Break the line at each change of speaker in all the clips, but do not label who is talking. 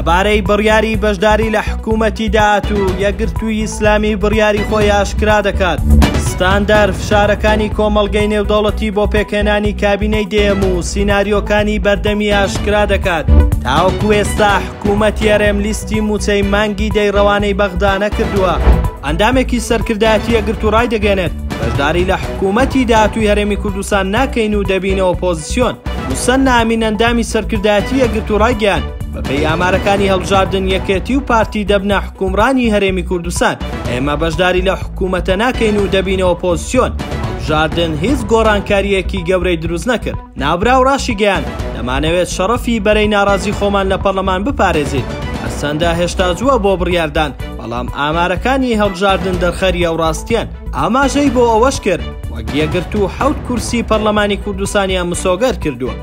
لەبارەی بڕیاری بەشداری لە حکوومەتی داهاتوو یەکگرتووی ئیسلامی بڕیاری خۆی ئاشکرا دەکات. ستاندەر فشارەکانی کۆمەڵگەی نێودەوڵەتی بۆ پێکهێنانی کابینەی دێم و سیناریۆکانی بەردەمی ئاشکرا دەکات. تاوەکو ئێستا حکوومەتی هەرێم لیستی موچەی مانگی دەیڕەوانەی بەغدا نەکردووە. ئەندامێکی سەرکردایەتی یەکگرت و ڕای دەگەنێت بەشداری لە حکوومەتی داهاتووی هەرێمی کوردستان ناکەین و دەبینە ئۆپۆزیسیۆن. موسەن ئامین ئەندامی سەرکردایەتی یەکگرت و ڕایگەیاند بەپێی ئامارەکانی هەڵبژاردن یەکێتی و پارتی دەبنە حکومڕانی هەرێمی کوردستان. ئێمە بەشداری لە حکوومەتە ناکەین و دەبینە ئۆپۆزیسیۆن. هەڵبژاردن هیچ گۆڕانکاریەکی گەورەی دروست نەکرد. نابرا و ڕاشی گەیان دەمانەوێت شەڕەفی بەرەی ناڕازی خۆمان لە پەرلەمان بپارێزیت. هەرچەندە هێشتا جووە بۆ بڕیاردان، بەڵام ئامارەکانی هەڵبژاردن دەرخەری ئەو ڕاستیان. ئاماژەی بۆ ئەوەش کرد وەک یەکگرت و 7 کورسی پەرلەمانی کوردستانیان مسۆگەر کردووە.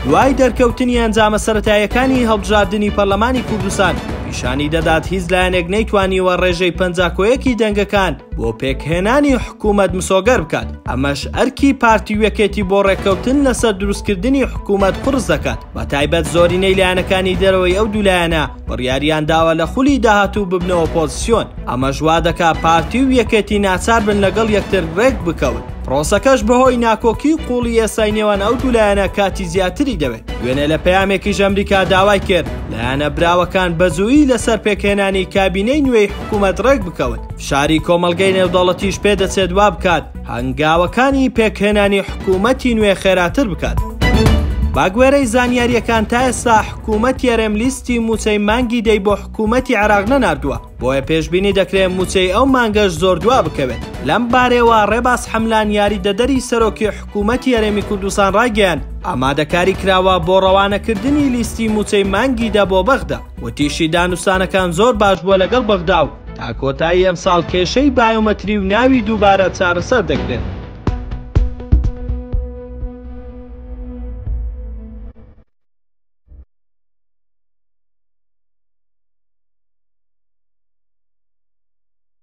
دوای دەرکەوتنی ئەنجامە سەرەتاییەکانی هەڵبژاردننی پەرلەمانی کوردستان پیشانی دەدات هیچ لایەنێک نەیتوانیوە ڕێژەی 51 دەنگەکان بۆ پێکهێنانی حکوومەت مسۆگەر بکات. ئەمەش ئەرکی پارتی وەکێتی بۆ ڕێکەوتن لەسەر دروستکردنی حکوومەت قرس دەکات. بە تایبەت زۆرینەی لایەنەکانی دەرەوەی ئەو دوولایەنە بڕیاریان داوە لە خولی داهاتوو ببنەوە ئۆپۆزیسیۆن. ئەمەش وا دەکات پارتی و یەکێتی ناچار بن لەگەڵ یەکتر ڕێک بکەون. پرۆسەکەش بەهۆی ناکۆکی و قوڵی ئێسای نێوان ئەو دوولایەنە کاتی زیاتری دەوێت. دوێنێ لە پەیامێکیش ئەمریکا داوای کرد لایەنە براوەکان بەزوویی لەسەر پێکهێنانی کابینەی نوێی حکوومەت ڕێک بکەون. فشاری کۆمەڵگەی نێودەوڵەتیش پێدەچێت وا بکات هەنگاوەکانی پێکهێنانی حکوومەتی نوێ خێراتر بکات. باگوێرەی زانیاریەکان تا ئێستا حکوومەتی هەرێم لیستی موچەی مانگی دەی بۆ حکوومەتی عێراق نەناردووە، بۆیە پێشبینی دەکرێت موچەی ئەو مانگەش زۆر دوا بکەوێت. لەم بارەوە ڕێباز حەملان یاریدەدەری سەرۆکی حکوومەتی هەرێمی کوردستان ڕایگەیاند ئامادەکاری کراوە بۆ ڕەوانەکردنی لیستی موچەی مانگیدا بۆ بەغدا. وتیشی دانووسانەکان زۆر باش بووە لەگەڵ بەغدا و تا کۆتایی ئەمساڵ کێشەی بایۆمەتری و ناوی دووبارە چارەسەر دەکرێت.